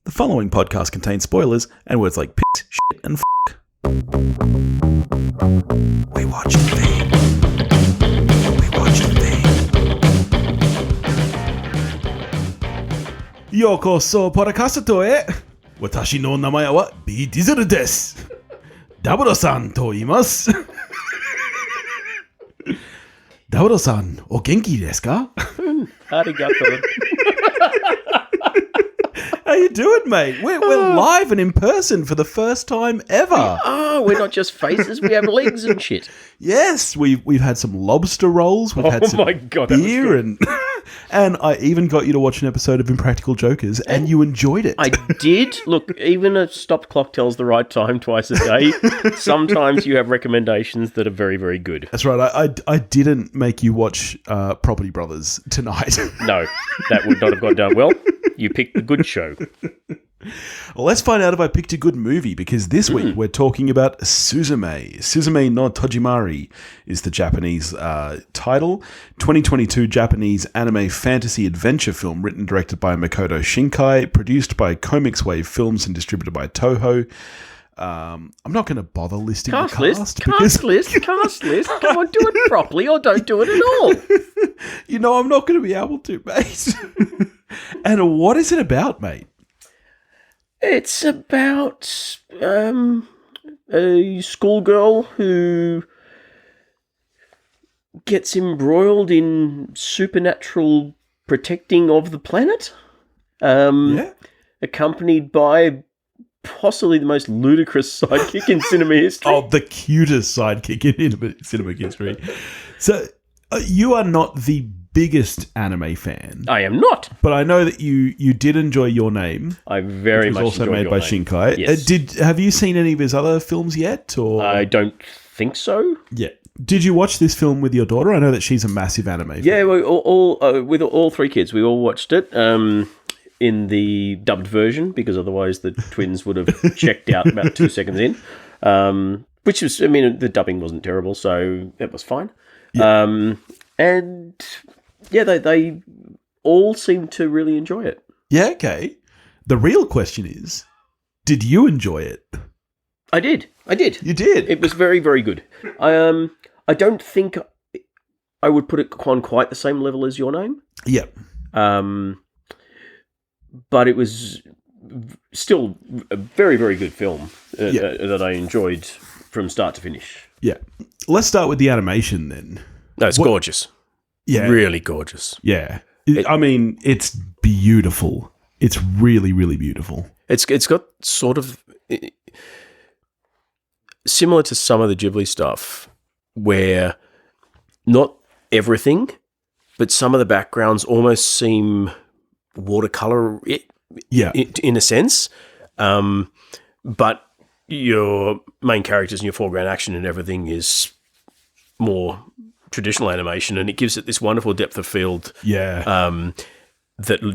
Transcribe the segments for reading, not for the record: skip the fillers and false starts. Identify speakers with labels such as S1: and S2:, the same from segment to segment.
S1: The following podcast contains spoilers and words like piss, shit, and fuck. We watch the thing. We watch the thing. Yokoso podcast to e. Watashi no namae wa B Diesel desu. Daburo-san to iimasu. Daburo-san, o genki desu ka?
S2: Arigato.
S1: How you doing, mate? We're live and in person for the first time ever.
S2: Oh, we're not just faces, we have legs and shit.
S1: Yes, we've had some lobster rolls, we've had some beer, and I even got you to watch an episode of Impractical Jokers, and you enjoyed it.
S2: I did. Look, even a stopped clock tells the right time twice a day. Sometimes you have recommendations that are very, very good.
S1: That's right. I didn't make you watch Property Brothers tonight.
S2: No, that would not have gone down well. You picked the good show.
S1: Well, let's find out if I picked a good movie, because this week we're talking about Suzume. Suzume no Tojimari is the Japanese title. 2022 Japanese anime fantasy adventure film written and directed by Makoto Shinkai, produced by Comics Wave Films and distributed by Toho. I'm not going to bother listing the cast.
S2: Cast list. Come on, do it properly or don't do it at all.
S1: You know I'm not going to be able to, mate. And what is it about, mate?
S2: It's about a schoolgirl who gets embroiled in supernatural protecting of the planet, accompanied by possibly the most ludicrous sidekick in cinema history.
S1: Oh, the cutest sidekick in cinema history. So, you are not the biggest anime fan.
S2: I am not.
S1: But I know that you did enjoy Your Name.
S2: I very much
S1: also made by Shinkai.
S2: Yes.
S1: Have you seen any of his other films yet? Or
S2: I don't think so.
S1: Yeah. Did you watch this film with your daughter? I know that she's a massive anime fan.
S2: Yeah, we with all three kids, we all watched it in the dubbed version, because otherwise the twins would have checked out about 2 seconds in. Which was, I mean, the dubbing wasn't terrible, so it was fine. Yeah. And yeah, they all seem to really enjoy it. Yeah,
S1: okay. The real question is, did you enjoy it?
S2: I did. You
S1: did?
S2: It was very, very good. I don't think I would put it on quite the same level as Your Name.
S1: Yeah.
S2: But it was still a very, very good film that I enjoyed from start to finish.
S1: Yeah. Let's start with the animation then.
S2: No, it's gorgeous.
S1: Yeah.
S2: Really gorgeous.
S1: Yeah. I mean, it's beautiful. It's really, really beautiful.
S2: It's got sort of similar to some of the Ghibli stuff, where not everything, but some of the backgrounds almost seem watercolor in a sense. But your main characters and your foreground action and everything is more traditional animation, and it gives it this wonderful depth of field that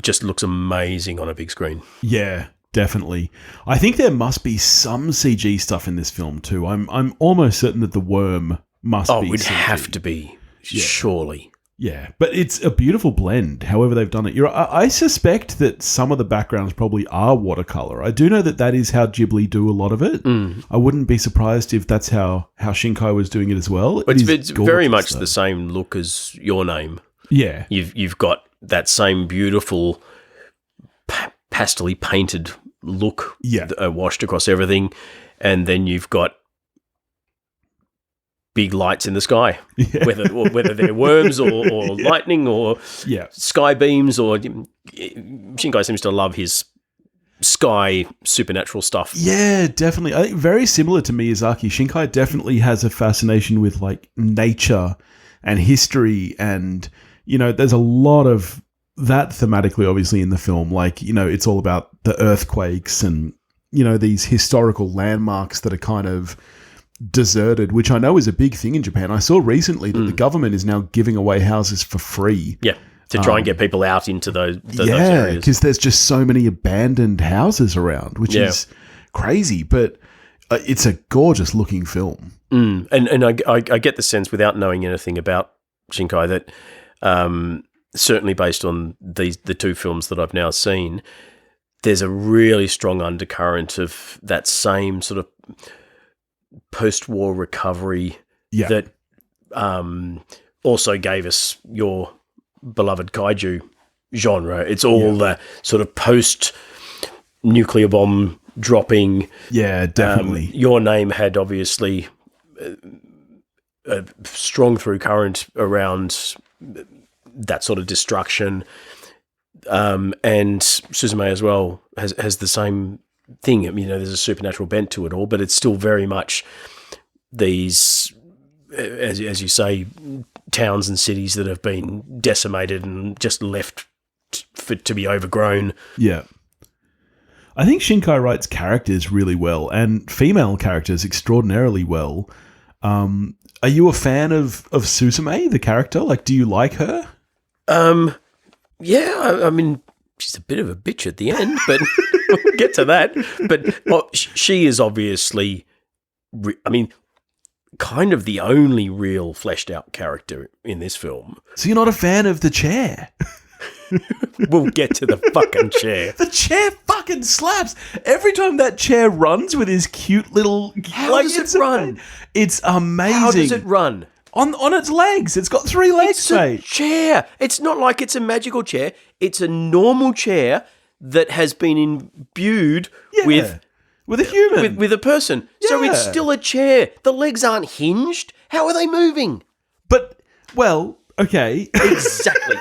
S2: just looks amazing on a big screen.
S1: Yeah, definitely. I think there must be some CG stuff in this film too. I'm almost certain that the worm must be
S2: it would
S1: CG.
S2: have to be, surely.
S1: Yeah, but it's a beautiful blend, however they've done it. I suspect that some of the backgrounds probably are watercolor. I do know that is how Ghibli do a lot of it. I wouldn't be surprised if that's how Shinkai was doing it as well.
S2: It's very much the same look as Your Name.
S1: Yeah.
S2: You've got that same beautiful pastely painted look washed across everything, and then you've got big lights in the sky, whether they're worms or lightning or sky beams, or Shinkai seems to love his sky supernatural stuff.
S1: Yeah, definitely. I think very similar to Miyazaki, Shinkai definitely has a fascination with like nature and history, and there's a lot of that thematically, obviously, in the film. Like, it's all about the earthquakes and these historical landmarks that are kind of deserted, which I know is a big thing in Japan. I saw recently that the government is now giving away houses for free.
S2: Yeah, to try and get people out into those areas.
S1: Because there's just so many abandoned houses around, which is crazy. But it's a gorgeous looking film.
S2: And I get the sense, without knowing anything about Shinkai, that certainly based on the two films that I've now seen, there's a really strong undercurrent of that same sort of post-war recovery that also gave us your beloved kaiju genre. It's all the sort of post-nuclear bomb dropping.
S1: Yeah, definitely.
S2: Your Name had obviously a strong through current around that sort of destruction. And Suzume as well has the same thing. I mean, there's a supernatural bent to it all, but it's still very much these, as you say, towns and cities that have been decimated and just left to be overgrown.
S1: Yeah. I think Shinkai writes characters really well, and female characters extraordinarily well. Are you a fan of Suzume, the character? Like, do you like her?
S2: Yeah, I mean, she's a bit of a bitch at the end, but we'll get to that. But she is obviously, kind of the only real fleshed out character in this film.
S1: So you're not a fan of the chair?
S2: We'll get to the fucking chair.
S1: The chair fucking slaps. Every time that chair runs with his cute little...
S2: How does it run?
S1: It's amazing.
S2: How does it run?
S1: On its legs. It's got 3 legs, mate.
S2: It's a chair. It's not like it's a magical chair. It's a normal chair that has been imbued with
S1: a human.
S2: With a person. Yeah. So it's still a chair. The legs aren't hinged. How are they moving?
S1: But, well, okay.
S2: Exactly.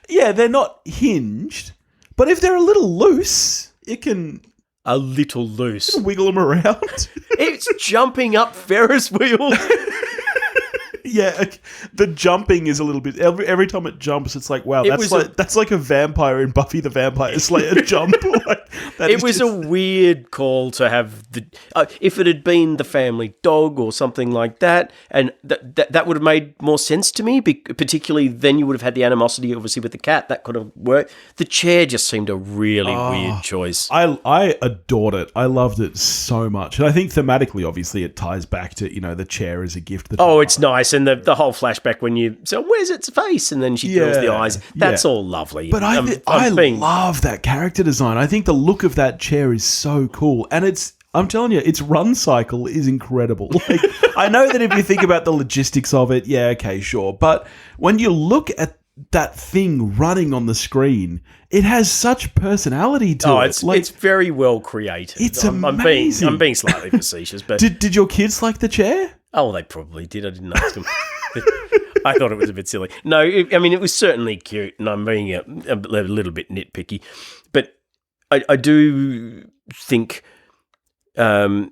S1: Yeah, they're not hinged. But if they're a little loose, it can...
S2: A little loose.
S1: Wiggle them around.
S2: It's jumping up Ferris wheels.
S1: Yeah, the jumping is a little bit... Every time it jumps, it's like, wow, that's like a vampire in Buffy the Vampire Slayer jump.
S2: It was a weird call to have the... if it had been the family dog or something like that, and that would have made more sense to me, particularly then you would have had the animosity, obviously, with the cat. That could have worked. The chair just seemed a really weird choice.
S1: I adored it. I loved it so much. And I think thematically, obviously, it ties back to, the chair as a gift.
S2: It's nice. And the whole flashback when where's its face? And then she drills the eyes. That's all lovely.
S1: But I love that character design. I think the look of that chair is so cool. And I'm telling you, its run cycle is incredible. Like, I know that if you think about the logistics of it, yeah, okay, sure. But when you look at that thing running on the screen, it has such personality to it.
S2: It's very well created.
S1: It's amazing.
S2: I'm being slightly facetious, but
S1: did your kids like the chair?
S2: Oh, they probably did. I didn't ask them. I thought it was a bit silly. No, I mean, it was certainly cute, and I'm being a little bit nitpicky. But I do think Suzume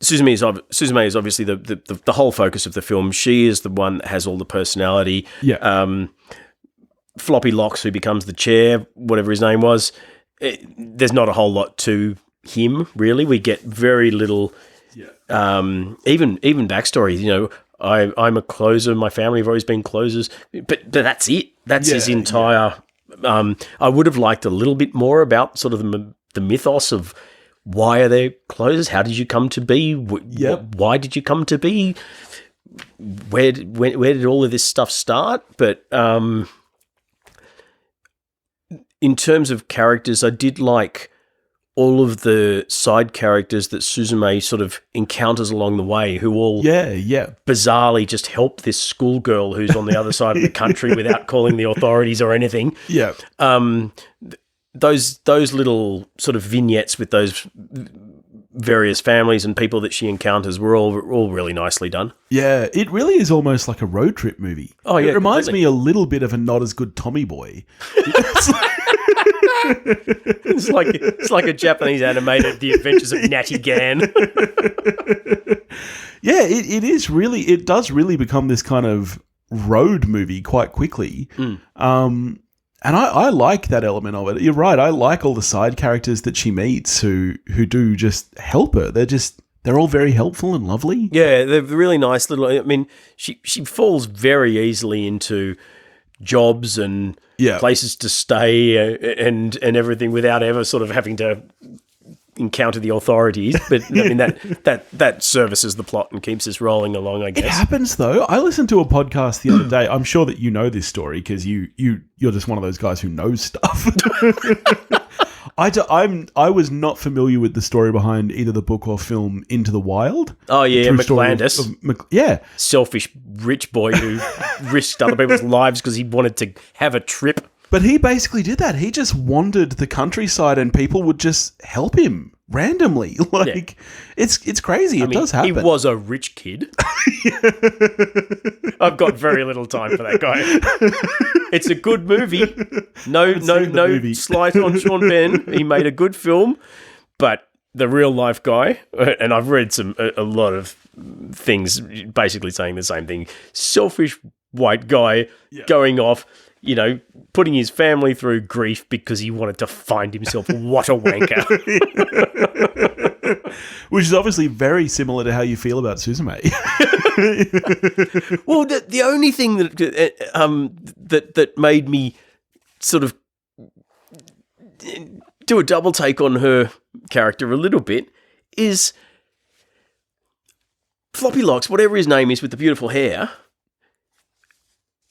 S2: is obviously the whole focus of the film. She is the one that has all the personality.
S1: Yeah.
S2: Floppy Locks, who becomes the chair, whatever his name was, there's not a whole lot to him, really. We get very little... even backstory, I'm a closer. My family have always been closers, but that's it. That's his entire. I would have liked a little bit more about sort of the mythos of why are there closers? How did you come to be? Why did you come to be? Where did all of this stuff start? But in terms of characters, I did like all of the side characters that Suzume sort of encounters along the way, who all bizarrely just help this schoolgirl who's on the other side of the country without calling the authorities or anything.
S1: Yeah.
S2: Those little sort of vignettes with those various families and people that she encounters were all really nicely done.
S1: Yeah, it really is almost like a road trip movie.
S2: Oh, yeah,
S1: it reminds me a little bit of a not as good Tommy Boy.
S2: It's like a Japanese animated The Adventures of Natty Gan.
S1: Yeah, it does really become this kind of road movie quite quickly. And I like that element of it. You're right. I like all the side characters that she meets who do just help her. They're all very helpful and lovely.
S2: Yeah, they're really nice little. I mean, she falls very easily into jobs and places to stay and everything without ever sort of having to encounter the authorities. But I mean that services the plot and keeps us rolling along, I guess.
S1: It happens though. I listened to a podcast the other day. I'm sure that you know this story because you're just one of those guys who knows stuff. I was not familiar with the story behind either the book or film Into the Wild.
S2: Oh yeah, McLandis.
S1: Yeah,
S2: selfish rich boy who risked other people's lives because he wanted to have a trip.
S1: But he basically did that. He just wandered the countryside and people would just help him randomly. It's crazy. It does happen.
S2: He was a rich kid. I've got very little time for that guy. It's a good movie. No slight on Sean Penn. He made a good film, but the real life guy, and I've read a lot of things basically saying the same thing. Selfish white guy going off, putting his family through grief because he wanted to find himself. What a wanker.
S1: Which is obviously very similar to how you feel about Suzume.
S2: Well, the only thing that made me sort of do a double take on her character a little bit is Floppy Locks, whatever his name is with the beautiful hair,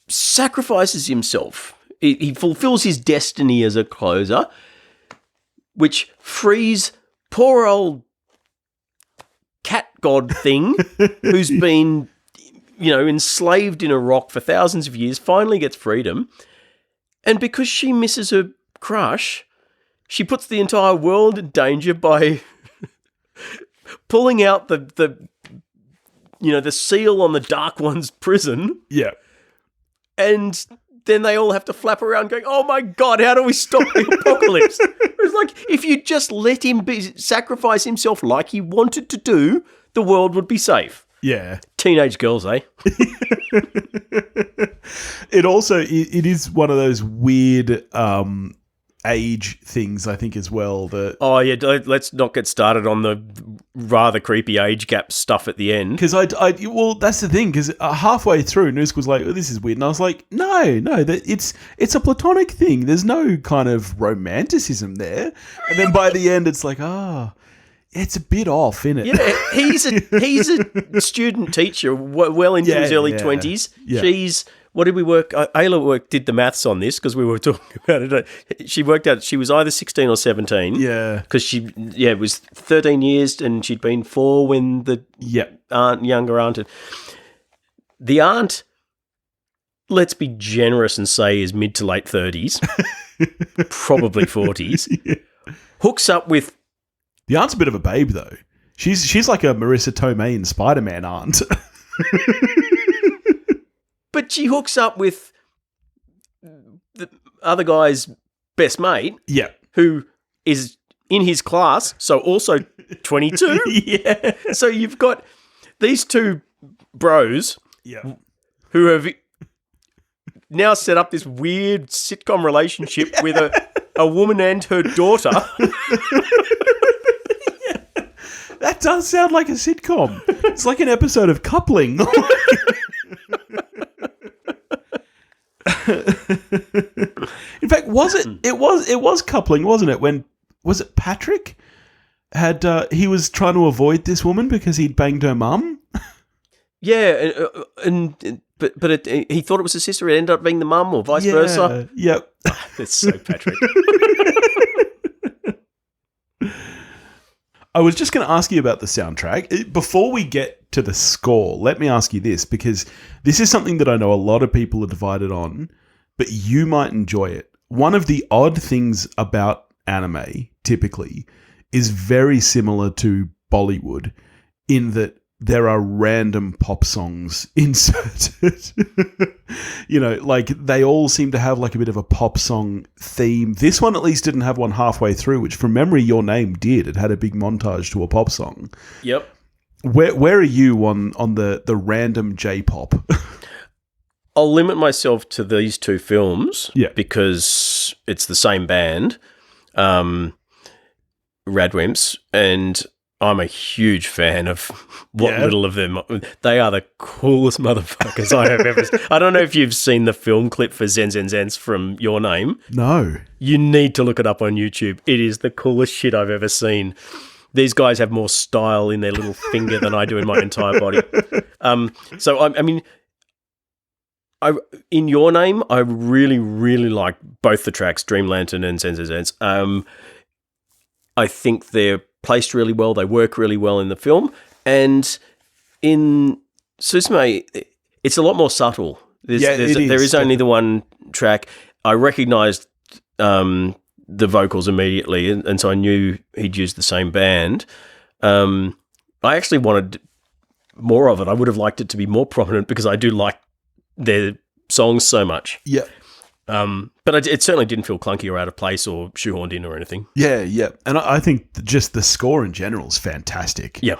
S2: sacrifices himself. He fulfills his destiny as a closer, which frees poor old cat god thing who's been, enslaved in a rock for thousands of years, finally gets freedom. And because she misses her crush, she puts the entire world in danger by pulling out the seal on the Dark One's prison.
S1: Yeah.
S2: And then they all have to flap around going, oh my God, how do we stop the apocalypse? It's like, if you just let him sacrifice himself like he wanted to do, the world would be safe.
S1: Yeah.
S2: Teenage girls, eh?
S1: It is one of those weird age things, I think, as well.
S2: Oh, yeah, let's not get started on the rather creepy age gap stuff at the end.
S1: Because well, that's the thing, because halfway through, Noosk was like, oh, this is weird. And I was like, no, it's a platonic thing. There's no kind of romanticism there. And then by the end, it's like, it's a bit off, isn't it?
S2: Yeah, he's a student teacher well into his early 20s. Yeah. She's... What did we work? Ayla did the maths on this because we were talking about it. She worked out she was either 16 or 17.
S1: Yeah.
S2: Because it was 13 years and she'd been 4 when the younger aunt. The aunt, let's be generous and say, is mid to late 30s, probably 40s. Yeah. Hooks up with...
S1: The aunt's a bit of a babe, though. She's like a Marissa Tomei in Spider-Man aunt.
S2: But she hooks up with the other guy's best mate, who is in his class, so also 22.
S1: Yeah.
S2: So you've got these two bros who have now set up this weird sitcom relationship with a woman and her daughter.
S1: That does sound like a sitcom. It's like an episode of Coupling. In fact, it was Coupling, wasn't it? When was it Patrick had he was trying to avoid this woman because he'd banged her mum?
S2: Yeah, but he thought it was his sister. It ended up being the mum, or vice versa.
S1: Yep.
S2: It's so Patrick.
S1: I was just going to ask you about the soundtrack. Before we get to the score, let me ask you this, because this is something that I know a lot of people are divided on, but you might enjoy it. One of the odd things about anime, typically, is very similar to Bollywood in that there are random pop songs inserted. Like they all seem to have like a bit of a pop song theme. This one at least didn't have one halfway through, which from memory Your Name did. It had a big montage to a pop song.
S2: Yep.
S1: Where are you on the random J-pop?
S2: I'll limit myself to these two films because it's the same band, Radwimps, and I'm a huge fan of what little of them. They are the coolest motherfuckers I have ever seen. I don't know if you've seen the film clip for Zen Zen Zens from Your Name.
S1: No. You
S2: need to look it up on YouTube. It is the coolest shit I've ever seen. These guys have more style in their little finger than I do in my entire body. In Your Name, I really, really like both the tracks, Dream Lantern and Zen Zen Zens. I think they're placed really well. They work really well in the film. And in Suzume, it's a lot more subtle. There is only the one track. I recognised the vocals immediately, and so I knew he'd used the same band. I actually wanted more of it. I would have liked it to be more prominent because I do like their songs so much.
S1: Yeah.
S2: But it certainly didn't feel clunky or out of place or shoehorned in or anything.
S1: Yeah, yeah. And I think just the score in general is fantastic.
S2: Yeah.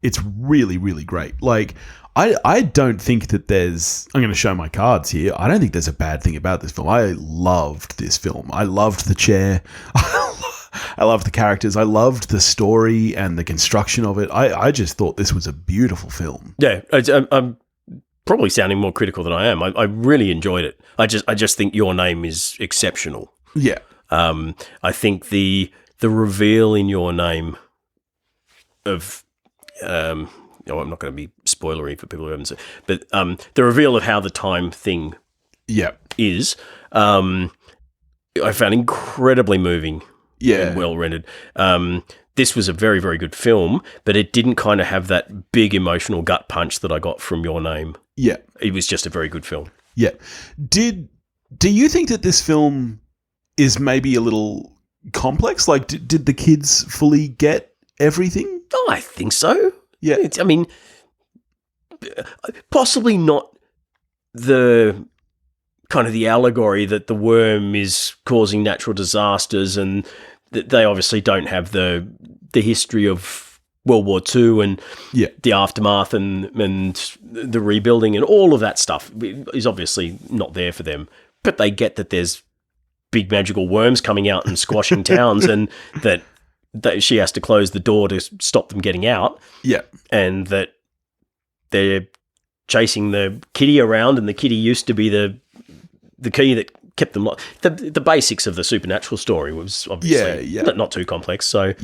S1: It's really, really great. Like, I don't think that there's... I'm going to show my cards here. I don't think there's a bad thing about this film. I loved this film. I loved the chair. I loved the characters. I loved the story and the construction of it. I just thought this was a beautiful film.
S2: Yeah. I'm probably sounding more critical than I am. I really enjoyed it. I just think Your Name is exceptional.
S1: Yeah.
S2: I think the reveal in Your Name of I'm not going to be spoilery for people who haven't seen, but the reveal of how the time thing is I found incredibly moving and well rendered. This was a very, very good film, but it didn't kind of have that big emotional gut punch that I got from Your Name.
S1: Yeah.
S2: It was just a very good film.
S1: Yeah. Do you think that this film is maybe a little complex? Like, did the kids fully get everything?
S2: Oh, I think so.
S1: Yeah.
S2: Possibly not the kind of the allegory that the worm is causing natural disasters, and that they obviously don't have the history of World War II and the aftermath and the rebuilding and all of that stuff is obviously not there for them. But they get that there's big magical worms coming out and squashing towns, and that she has to close the door to stop them getting out.
S1: Yeah. And
S2: that they're chasing the kitty around, and the kitty used to be the key that kept them locked. The basics of the supernatural story was obviously not too complex. So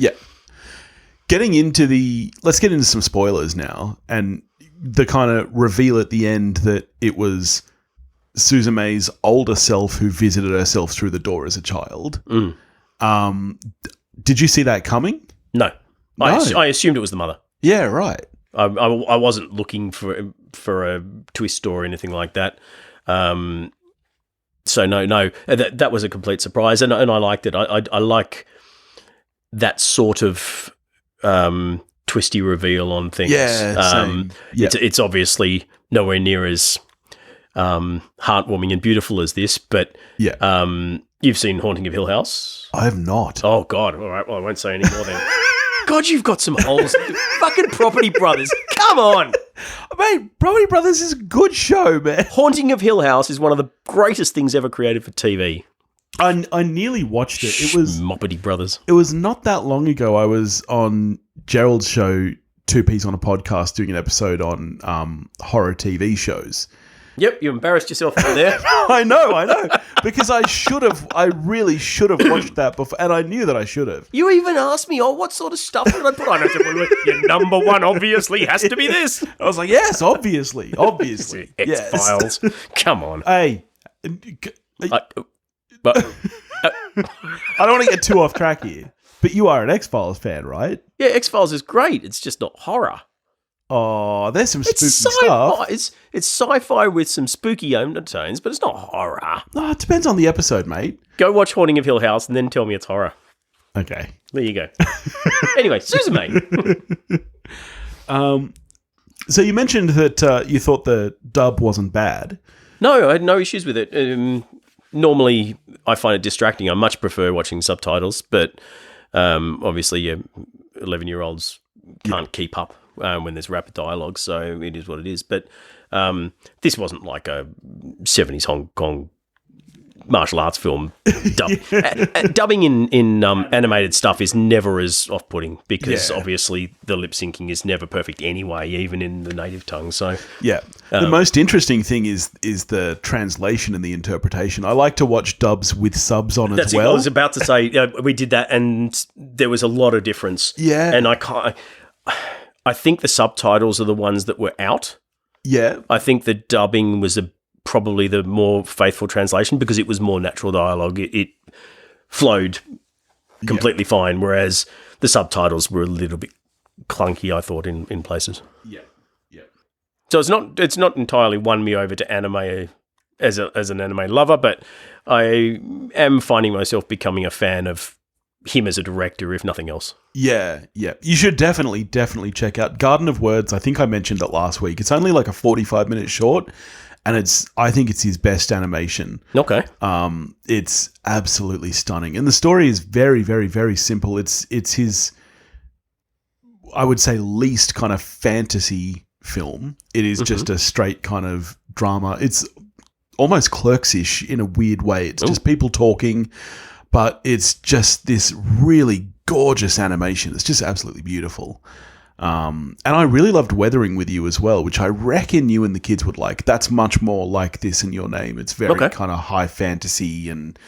S1: let's get into some spoilers now, and the kind of reveal at the end that it was Suzume's older self who visited herself through the door as a child. Did you see that coming?
S2: No. I assumed it was the mother.
S1: Yeah, right.
S2: I wasn't looking for a twist or anything like that. So no, that was a complete surprise, and I liked it. I like that sort of twisty reveal on things.
S1: Yeah, same.
S2: It's obviously nowhere near as heartwarming and beautiful as this, but you've seen Haunting of Hill House?
S1: I have not.
S2: Oh God! All right, well I won't say any more then. God, you've got some holes. Fucking Property Brothers. Come on.
S1: Mate, Property Brothers is a good show, man.
S2: Haunting of Hill House is one of the greatest things ever created for TV.
S1: I nearly watched it. It was
S2: Moppity Brothers.
S1: It was not that long ago. I was on Gerald's show, Two Peas on a Podcast, doing an episode on horror TV shows.
S2: Yep, you embarrassed yourself over there.
S1: I know. Because I really should have watched that before, and I knew that I should have.
S2: You even asked me, what sort of stuff did I put on? I said, well, your number one obviously has to be this.
S1: I was like, yes, obviously.
S2: X-Files. Yes. Come on.
S1: Hey. I don't want to get too off track here, but you are an X-Files fan, right?
S2: Yeah, X-Files is great. It's just not horror.
S1: Oh, there's some spooky stuff.
S2: It's sci-fi with some spooky undertones, but it's not horror.
S1: Oh, it depends on the episode, mate.
S2: Go watch Haunting of Hill House and then tell me it's horror.
S1: Okay.
S2: There you go. Anyway, Suzume.
S1: So you mentioned that you thought the dub wasn't bad.
S2: No, I had no issues with it. Normally, I find it distracting. I much prefer watching subtitles, but obviously, 11-year-olds can't keep up when there's rapid dialogue, so it is what it is. But this wasn't like a 70s Hong Kong martial arts film. Dubbing in animated stuff is never as off-putting because obviously the lip syncing is never perfect anyway, even in the native tongue. So
S1: the most interesting thing is the translation and the interpretation. I like to watch dubs with subs on as well.
S2: I was about to say we did that, and there was a lot of difference.
S1: Yeah,
S2: and I think the subtitles are the ones that were out.
S1: Yeah,
S2: I think the dubbing was probably the more faithful translation because it was more natural dialogue. It flowed completely fine, whereas the subtitles were a little bit clunky, I thought, in places.
S1: Yeah.
S2: So it's not entirely won me over to anime as an anime lover, but I am finding myself becoming a fan of him as a director, if nothing else.
S1: Yeah. You should definitely check out Garden of Words. I think I mentioned it last week. It's only like a 45-minute short, and I think it's his best animation.
S2: Okay.
S1: It's absolutely stunning, and the story is very, very, very simple. It's his, I would say, least kind of fantasy film. It is just a straight kind of drama. It's almost Clerks-ish in a weird way. It's just people talking, but it's just this really gorgeous animation. It's just absolutely beautiful. And I really loved Weathering with You as well, which I reckon you and the kids would like. That's much more like This in Your Name. It's very kind of high fantasy, and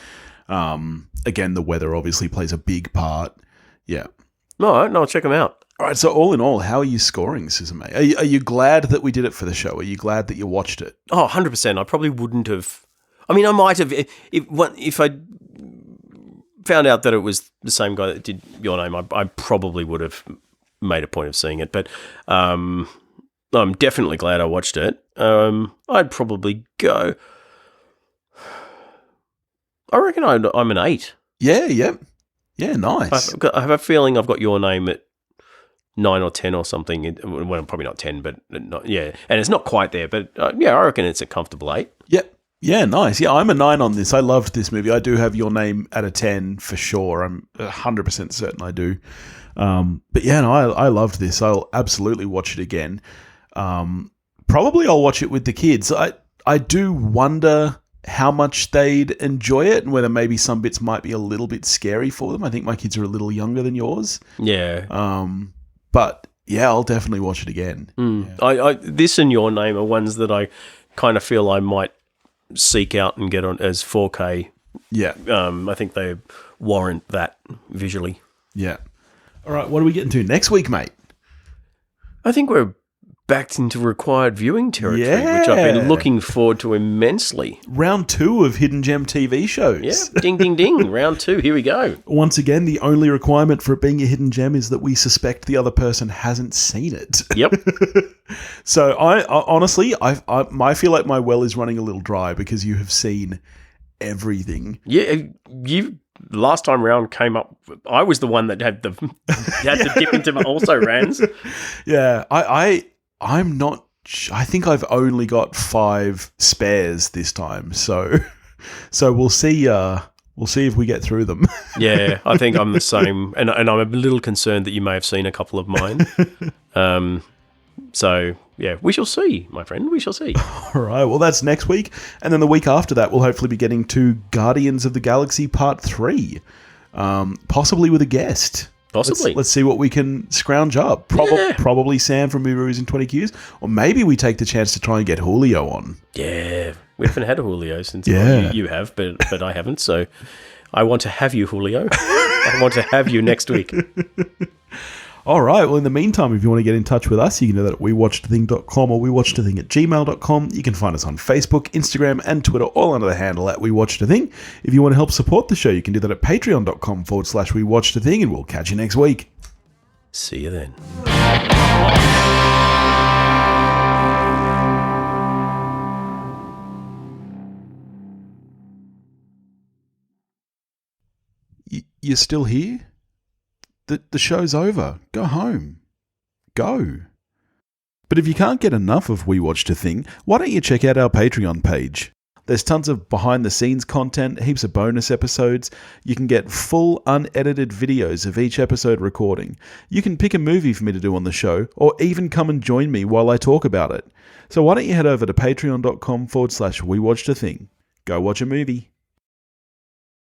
S1: again, the weather obviously plays a big part. Yeah.
S2: All right, no, I'll check them out.
S1: All right, so all in all, how are you scoring, Suzume? Are you glad that we did it for the show? Are you glad that you watched it?
S2: Oh, 100%. I probably wouldn't have... I mean, I might have... If I found out that it was the same guy that did Your Name, I probably would have made a point of seeing it. But I'm definitely glad I watched it. I'd probably go... I reckon I'm an 8.
S1: Yeah, nice.
S2: I have a feeling I've got Your Name at 9 or 10 or something. Well, probably not 10, but not, yeah. And it's not quite there, but I reckon it's a comfortable 8.
S1: Yep. Yeah, nice. Yeah, I'm a 9 on this. I loved this movie. I do have Your Name at a 10 for sure. I'm 100% certain I do. But yeah, no, I loved this. I'll absolutely watch it again. Probably I'll watch it with the kids. I do wonder how much they'd enjoy it and whether maybe some bits might be a little bit scary for them. I think my kids are a little younger than yours.
S2: Yeah.
S1: But yeah, I'll definitely watch it again.
S2: Yeah. This and Your Name are ones that I kind of feel I might seek out and get on as 4K.
S1: Yeah.
S2: I think they warrant that visually.
S1: Yeah. All right, what are we getting to next week, mate?
S2: I think we're back into required viewing territory, which I've been looking forward to immensely.
S1: Round 2 of Hidden Gem TV shows.
S2: Yeah, ding, ding, ding. Round 2, here we go.
S1: Once again, the only requirement for it being a hidden gem is that we suspect the other person hasn't seen it.
S2: Yep.
S1: So I honestly, I feel like my well is running a little dry because you have seen everything.
S2: Yeah, you last time round came up. I was the one that had to dip into my also rans.
S1: Yeah, I'm not. I think I've only got 5 spares this time, so we'll see. We'll see if we get through them.
S2: Yeah, I think I'm the same, and I'm a little concerned that you may have seen a couple of mine. So yeah, we shall see, my friend. We shall see.
S1: All right. Well, that's next week, and then the week after that, we'll hopefully be getting to Guardians of the Galaxy Part 3, possibly with a guest.
S2: Possibly.
S1: Let's see what we can scrounge up. Probably Sam from Movies in 20 Qs. Or maybe we take the chance to try and get Julio on.
S2: Yeah. We haven't had a Julio since you have, but I haven't. So I want to have you, Julio. I want to have you next week.
S1: All right. Well, in the meantime, if you want to get in touch with us, you can do that at wewatchedathing.com or wewatchedathing@gmail.com. You can find us on Facebook, Instagram, and Twitter, all under the handle at wewatchedathing. If you want to help support the show, you can do that at patreon.com/wewatchedathing, and we'll catch you next week.
S2: See you then.
S1: You're still here? The show's over. Go home. Go. But if you can't get enough of We Watched a Thing, why don't you check out our Patreon page? There's tons of behind-the-scenes content, heaps of bonus episodes. You can get full, unedited videos of each episode recording. You can pick a movie for me to do on the show, or even come and join me while I talk about it. So why don't you head over to patreon.com/wewatchedathing. Go watch a movie.